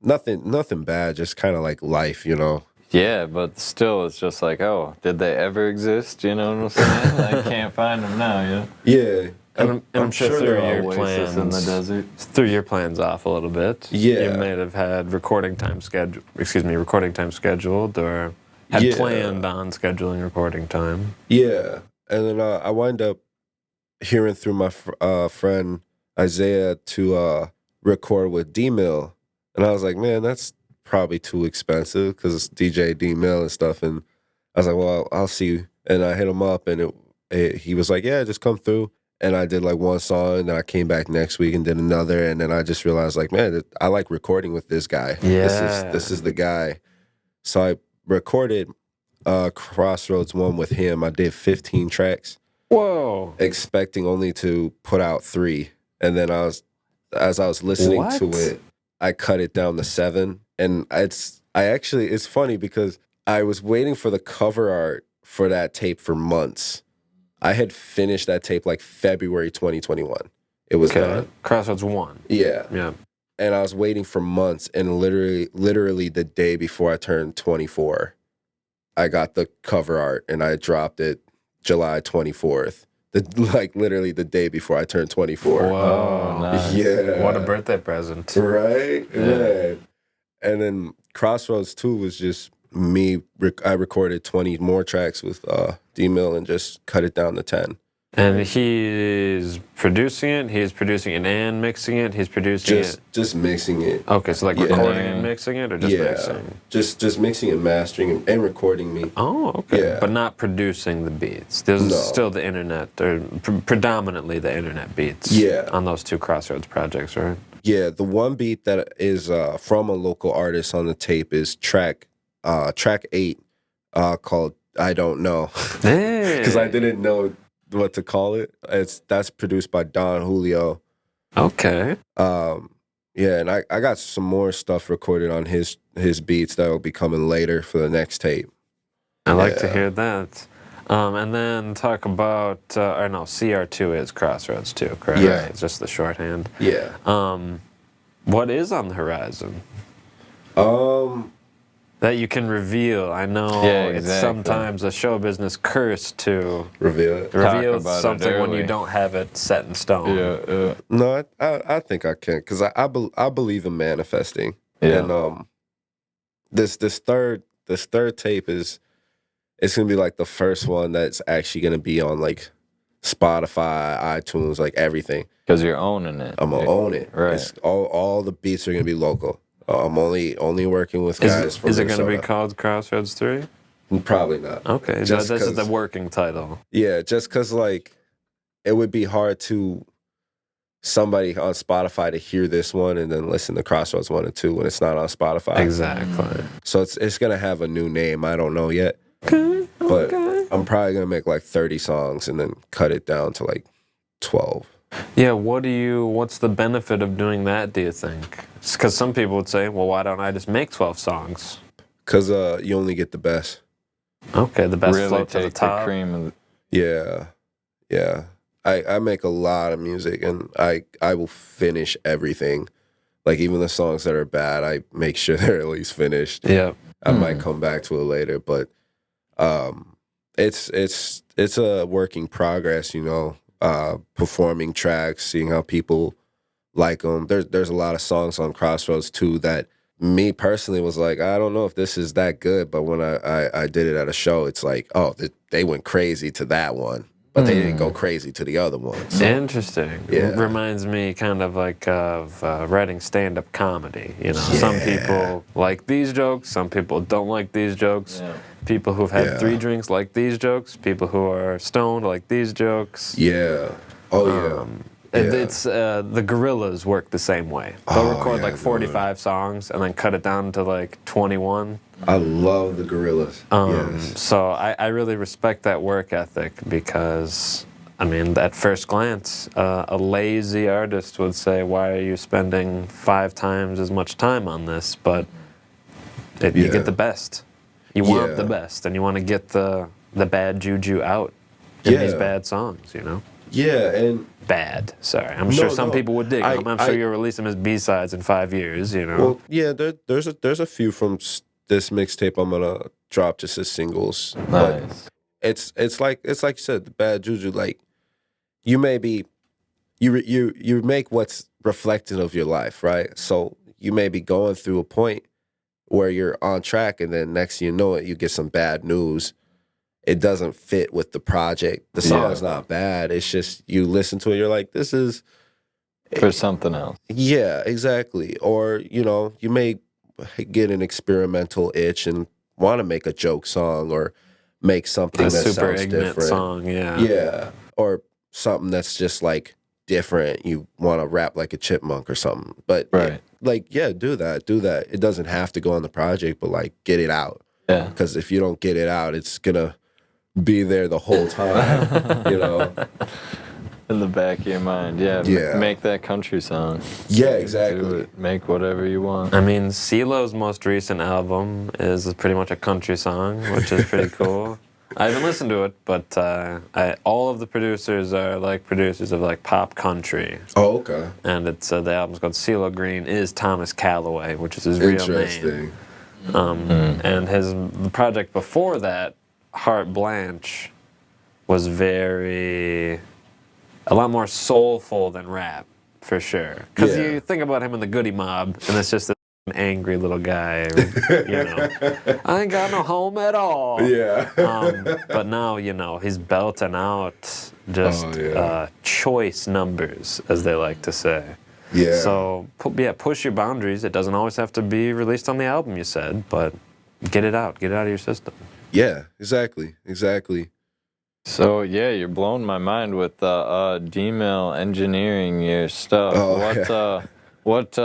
Speaker 3: Nothing bad, just kind of like life, you know.
Speaker 2: Yeah, but still, it's just like, oh, did they ever exist? You know what I'm saying? I can't find them now, you know?
Speaker 3: Yeah.
Speaker 1: And I'm sure through
Speaker 3: they're
Speaker 1: your
Speaker 2: Oasis in the desert.
Speaker 1: threw your plans off a little bit.
Speaker 3: Yeah.
Speaker 1: You may have had recording time scheduled, or had planned on scheduling recording time.
Speaker 3: Yeah. And then I wind up hearing through my friend Isaiah to record with D-Mill. And I was like, man, that's probably too expensive because it's DJ D-Mill and stuff. And I was like, well, I'll see. And I hit him up, and he was like, yeah, just come through. And I did like one song, and then I came back next week and did another. And then I just realized, like, man, I like recording with this guy.
Speaker 1: Yeah.
Speaker 3: This is the guy. So I recorded Crossroads 1 with him. I did 15 tracks.
Speaker 1: Whoa.
Speaker 3: Expecting only to put out 3. And then as I was listening to it, I cut it down to 7. And it's funny because I was waiting for the cover art for that tape for months. I had finished that tape like February 2021. It was done.
Speaker 1: Crossroads 1.
Speaker 3: Yeah.
Speaker 1: Yeah.
Speaker 3: And I was waiting for months, and literally the day before I turned 24, I got the cover art, and I dropped it July 24th. Literally the day before I turned 24.
Speaker 1: Whoa.
Speaker 2: Nice.
Speaker 3: Yeah.
Speaker 1: What a birthday present.
Speaker 3: Right?
Speaker 2: Yeah.
Speaker 3: And then Crossroads 2 was just me. I recorded 20 more tracks with D-Mill and just cut it down to 10.
Speaker 1: And he's producing it and mixing it. He's producing it.
Speaker 3: Just mixing it.
Speaker 1: Okay, so like recording and mixing it, or just mixing?
Speaker 3: Just mixing and mastering and recording me.
Speaker 1: Oh, okay.
Speaker 3: Yeah.
Speaker 1: But not producing the beats. There's still the internet, or predominantly the internet beats.
Speaker 3: Yeah.
Speaker 1: On those 2 Crossroads projects, right?
Speaker 3: Yeah, the one beat that is from a local artist on the tape is track 8, called "I Don't Know," because I didn't know what to call it. That's produced by Don Julio.
Speaker 1: Okay.
Speaker 3: Yeah, and I got some more stuff recorded on his beats that will be coming later for the next tape.
Speaker 1: I like to hear that. And then talk about, CR2 is Crossroads 2, correct?
Speaker 3: Yeah.
Speaker 1: It's just the shorthand.
Speaker 3: Yeah.
Speaker 1: What is on the horizon that you can reveal? I know it's sometimes a show business curse to
Speaker 3: reveal
Speaker 1: something when you don't have it set in stone.
Speaker 2: Yeah.
Speaker 3: No, I think I can, because I believe in manifesting.
Speaker 2: Yeah.
Speaker 3: And this third tape it's gonna be like the first one that's actually gonna be on like Spotify, iTunes, like everything.
Speaker 2: Because you're owning it.
Speaker 3: I'm gonna own it.
Speaker 2: Right.
Speaker 3: It's all the beats are gonna be local. I'm only working with guys from
Speaker 1: Is it going to be
Speaker 3: Minnesota.
Speaker 1: called Crossroads 3?
Speaker 3: Probably not.
Speaker 1: Okay, this is the working title.
Speaker 3: Yeah, just because like it would be hard to somebody on Spotify to hear this one and then listen to Crossroads 1 and 2 when it's not on Spotify.
Speaker 1: Exactly.
Speaker 3: So it's gonna have a new name. I don't know yet. But I'm probably gonna make like 30 songs and then cut it down to like 12.
Speaker 1: Yeah, what's the benefit of doing that, do you think? Because some people would say, well, why don't I just make 12 songs?
Speaker 3: Because you only get the best.
Speaker 1: Okay, the best
Speaker 2: really
Speaker 1: float to the
Speaker 2: take
Speaker 1: top.
Speaker 2: the cream of
Speaker 3: Yeah. I make a lot of music, and I will finish everything. Like even the songs that are bad, I make sure they're at least finished.
Speaker 1: Yeah.
Speaker 3: I might come back to it later, but it's a work in progress, you know. Performing tracks, seeing how people like them. There's a lot of songs on Crossroads too that me personally was like, I don't know if this is that good, but when I did it at a show, it's like, oh, they went crazy to that one, but they didn't go crazy to the other one. So,
Speaker 1: interesting.
Speaker 3: Yeah.
Speaker 1: Reminds me kind of like of writing stand-up comedy. You know, some people like these jokes, some people don't like these jokes. Yeah. People who've had 3 drinks like these jokes. People who are stoned like these jokes.
Speaker 3: Yeah. Oh yeah.
Speaker 1: It's the Gorillas work the same way. They'll record like 45 songs and then cut it down to like 21.
Speaker 3: I love the Gorillas. Yes.
Speaker 1: So I really respect that work ethic because, I mean, at first glance, a lazy artist would say, why are you spending 5 times as much time on this? But you get the best. You want the best, and you want to get the bad juju out in these bad songs, you know?
Speaker 3: Yeah, and...
Speaker 1: Bad, sorry. I'm sure some people would dig them. I'm sure you'll release them as B-sides in 5 years, you know?
Speaker 3: Well, yeah, there's a few from this mixtape I'm gonna drop just as singles.
Speaker 2: Nice.
Speaker 3: But it's like you said, the bad juju. Like you may be, you make what's reflective of your life, right? So you may be going through a point where you're on track, and then next thing you know it, you get some bad news. It doesn't fit with the project. The song's not bad. It's just you listen to it, you're like, this is
Speaker 2: for something else.
Speaker 3: Yeah, exactly. Or, you know, you may get an experimental itch and want to make a joke song or make something that
Speaker 1: super
Speaker 3: sounds
Speaker 1: ignorant
Speaker 3: different.
Speaker 1: Song, yeah.
Speaker 3: Yeah. Or something that's just like different. You want to rap like a chipmunk or something. But do that. It doesn't have to go on the project, but like get it out.
Speaker 2: Yeah.
Speaker 3: Because if you don't get it out, it's gonna be there the whole time, you know.
Speaker 2: In the back of your mind, make that country song.
Speaker 3: Yeah, exactly.
Speaker 2: Do it. Make whatever you want.
Speaker 1: I mean, CeeLo's most recent album is pretty much a country song, which is pretty cool. I haven't listened to it, but all of the producers are like producers of like pop country.
Speaker 3: Oh, okay.
Speaker 1: And it's the album's called CeeLo Green is Thomas Calloway, which is his real name. And the project before that, Heart Blanche, was a lot more soulful than rap, for sure. Because you think about him in the Goody Mob, and it's just an angry little guy, you know. I ain't got no home at all.
Speaker 3: Yeah.
Speaker 1: But now, you know, he's belting out just choice numbers, as they like to say.
Speaker 3: Yeah.
Speaker 1: So, push your boundaries. It doesn't always have to be released on the album, you said, but get it out. Get it out of your system. Yeah,
Speaker 3: exactly.
Speaker 2: So you're blowing my mind with D-Mill engineering your stuff. What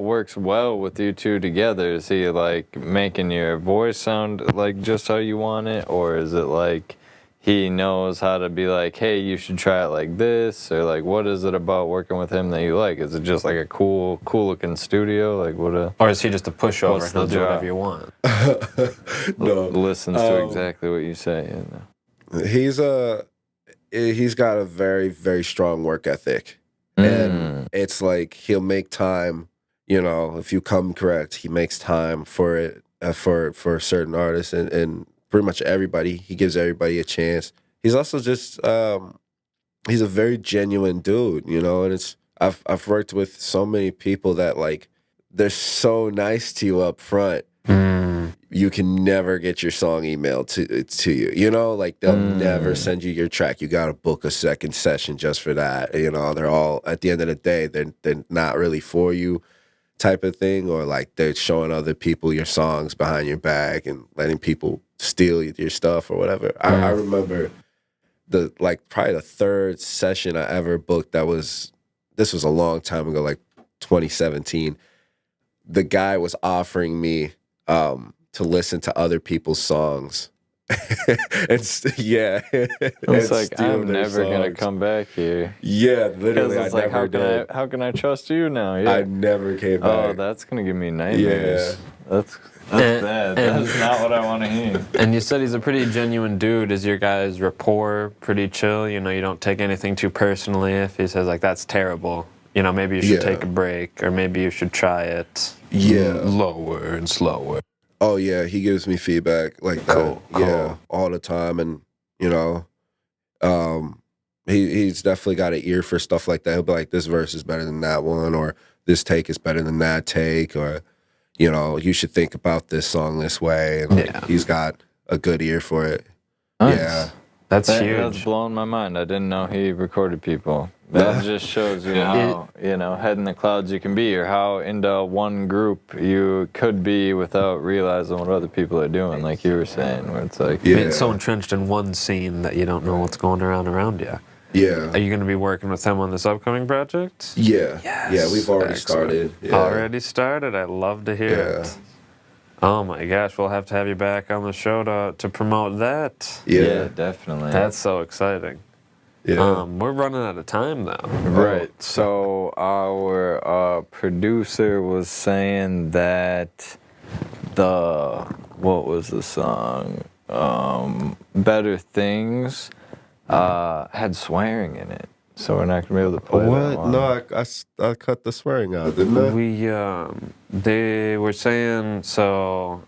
Speaker 2: works well with you two together? Is he like making your voice sound like just how you want it, or is it like he knows how to be like, hey, you should try it like this, or like what is it about working with him that you like? Is it just like a cool looking studio, like
Speaker 1: or is he just a pushover and he'll do whatever you want?
Speaker 3: No,
Speaker 2: listens to exactly what you say. You know?
Speaker 3: He's got a very, very strong work ethic, and it's like he'll make time. You know, if you come correct, he makes time for it for certain artists and pretty much everybody. He gives everybody a chance. He's also just he's a very genuine dude, you know. And I've worked with so many people that like they're so nice to you up front. You can never get your song emailed to you. You know, like they'll never send you your track. You got to book a second session just for that. You know, they're all at the end of the day, they're not really for you, type of thing, or like they're showing other people your songs behind your back and letting people steal your stuff or whatever. I remember probably the third session I ever booked. This was a long time ago, like 2017. The guy was offering me to listen to other people's songs. It's
Speaker 2: like I'm never gonna come back here.
Speaker 3: Yeah, literally.
Speaker 2: It's like how can I trust you now? Yeah.
Speaker 3: I never came back.
Speaker 2: Oh, that's gonna give me nightmares.
Speaker 3: Yeah.
Speaker 2: That's bad. That's not what I want to hear.
Speaker 1: And you said he's a pretty genuine dude. Is your guys' rapport pretty chill? You know, you don't take anything too personally. If he says like that's terrible, you know, maybe you should take a break, or maybe you should try it. Lower and slower.
Speaker 3: Oh yeah, he gives me feedback like that. Cool. Yeah, all the time, and you know, he's definitely got an ear for stuff like that. He'll be like, "This verse is better than that one," or "This take is better than that take," or you know, "You should think about this song this way." And he's got a good ear for it.
Speaker 2: Nice.
Speaker 3: Yeah,
Speaker 1: that's huge.
Speaker 2: That's blowing my mind. I didn't know he recorded people. That just shows you how, you know, head in the clouds you can be, or how into one group you could be without realizing what other people are doing, like you were saying, where it's like...
Speaker 1: Being so entrenched in one scene that you don't know what's going around you.
Speaker 3: Yeah.
Speaker 1: Are you going to be working with him on this upcoming project?
Speaker 3: Yeah.
Speaker 1: Yes.
Speaker 3: Yeah, we've already
Speaker 1: Excellent.
Speaker 3: started. Yeah.
Speaker 1: Already started? I love to hear it. Oh my gosh, we'll have to have you back on the show to promote that.
Speaker 2: Yeah, definitely.
Speaker 1: That's so exciting.
Speaker 3: Yeah.
Speaker 1: We're running out of time though.
Speaker 2: Right. So our producer was saying that what was the song? Better Things had swearing in it. So we're not gonna be able to play that one.
Speaker 3: No, I cut the swearing out, didn't I?
Speaker 1: They were saying, so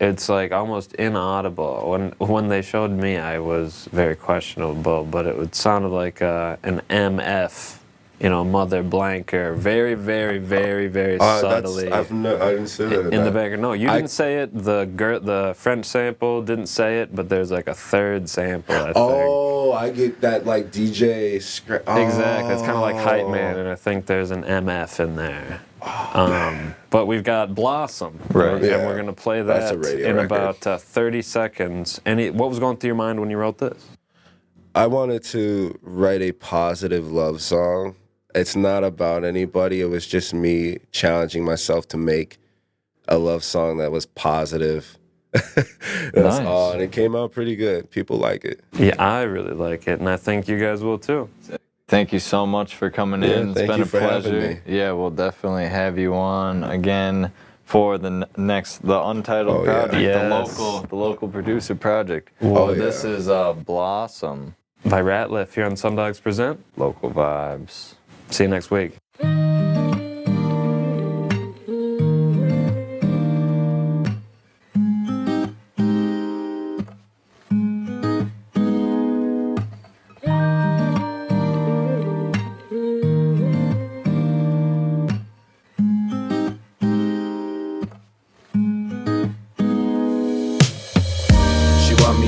Speaker 1: it's like almost inaudible. When they showed me, I was very questionable, but it sounded like an MF, mother blanker, very, very, very, very subtly.
Speaker 3: I didn't say that.
Speaker 1: In the background. No, you didn't say it. The French sample didn't say it, but there's like a third sample, I think.
Speaker 3: Oh, I get that, like DJ.
Speaker 1: Exactly. It's kind of like Hype Man, and I think there's an MF in there. But we've got Blossom,
Speaker 2: right?
Speaker 3: Yeah.
Speaker 1: And we're gonna play that in
Speaker 3: record.
Speaker 1: about 30 seconds. What was going through your mind when you wrote this?
Speaker 3: I wanted to write a positive love song. It's not about anybody. It was just me challenging myself to make a love song that was positive. That's all, and it came out pretty good. People like it.
Speaker 1: Yeah, I really like it, and I think you guys will too.
Speaker 2: Thank you so much for coming in. It's been a pleasure.
Speaker 3: Having me.
Speaker 2: Yeah, we'll definitely have you on again for the Untitled project, the local producer project. This is Blossom
Speaker 1: by Ratliff here on SunDogs Present
Speaker 2: Local Vibes.
Speaker 1: See you next week.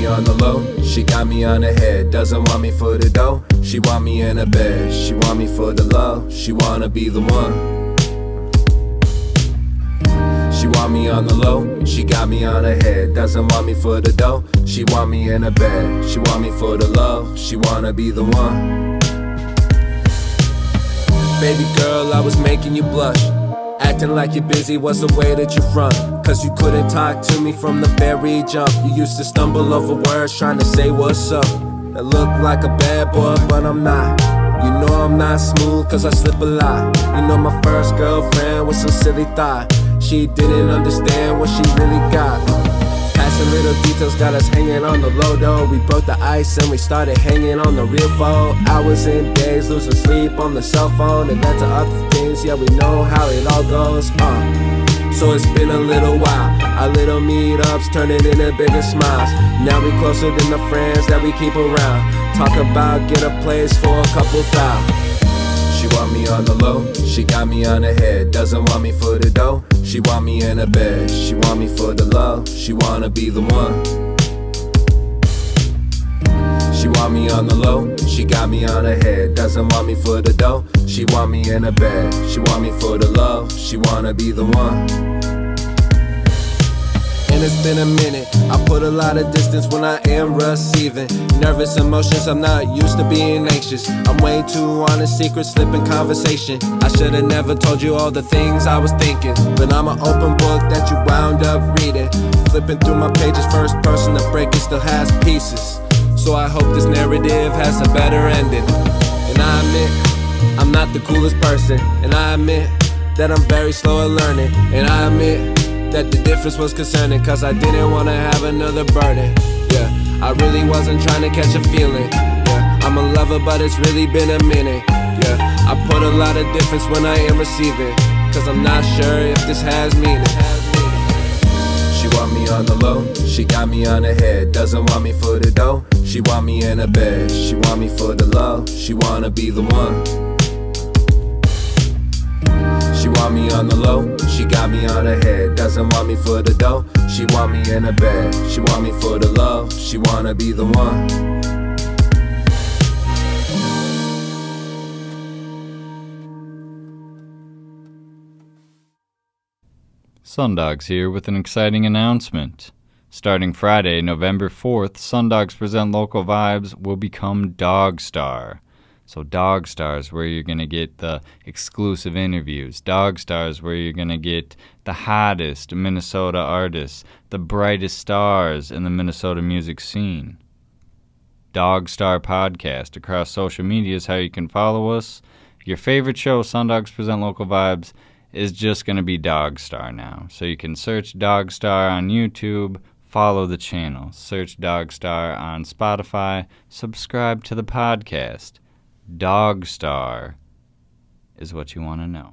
Speaker 3: On the low, she got me on the head. Doesn't want me for the dough, she want me in a bed. She want me for the love, she wanna be the one. She want me on the low, she got me on her head. Doesn't want me for the dough, she want me in a bed. She want me for the love, she wanna be the one. Baby girl, I was making you blush. Acting like you're busy was the way that you front. Cause you couldn't talk to me from the very jump. You used to stumble over words trying to say what's up. I look like a bad boy, but I'm not. You know I'm not smooth cause I slip a lot. You know my first girlfriend was some silly thought. She didn't understand what she really got. Passing little details got us hanging on the low though. We broke the ice and we started hanging on the real phone. Hours and days losing sleep on the cell phone. It led to other things, yeah we know how it all goes. So it's been a little while. Our little meetups turning into bigger smiles. Now we closer than the friends that we keep around. Talk about get a place for a couple thou. She want me on the low, she got me on her head. Doesn't want me for the dough, she want me in a bed. She want me for the love, she wanna be the one. She want me on the low, she got me on her head. Doesn't want me for the dough, she want me in a bed. She want me for the love, she wanna be the one. And it's been a minute, I put a lot of distance when I am receiving nervous emotions, I'm not used to being anxious. I'm way too on a secret slipping conversation. I should've never told you all the things I was thinking, but I'm an open book that you wound up reading. Flipping through my pages, first person to break it still has pieces. So I hope this narrative has a better ending. And I admit, I'm not the coolest person. And I admit that I'm very slow at learning. And I admit that the difference was concerning, cause I didn't wanna have another burden. Yeah, I really wasn't trying to catch a feeling. Yeah, I'm a lover but it's really been a minute. Yeah, I put a lot of difference when I am receiving, cause I'm not sure if this has meaning. She want me on the low, she got me on her head. Doesn't want me for the dough, she want me in a bed. She want me for the love, she wanna be the one. She want me on the low, she got me on her head. Doesn't want me for the dough, she want me in a bed. She want me for the love, she wanna be the one.
Speaker 2: SunDogs here with an exciting announcement. Starting Friday, November 4th, SunDogs Present Local Vibes will become Dogstar. So Dog Stars, where you're going to get the exclusive interviews. Dog Stars, where you're going to get the hottest Minnesota artists, the brightest stars in the Minnesota music scene. Dog Star Podcast across social media is how you can follow us. Your favorite show, SunDogs Present Local Vibes, is just going to be Dog Star now. So you can search Dog Star on YouTube, follow the channel. Search Dog Star on Spotify, subscribe to the podcast. Dog Star is what you want to know.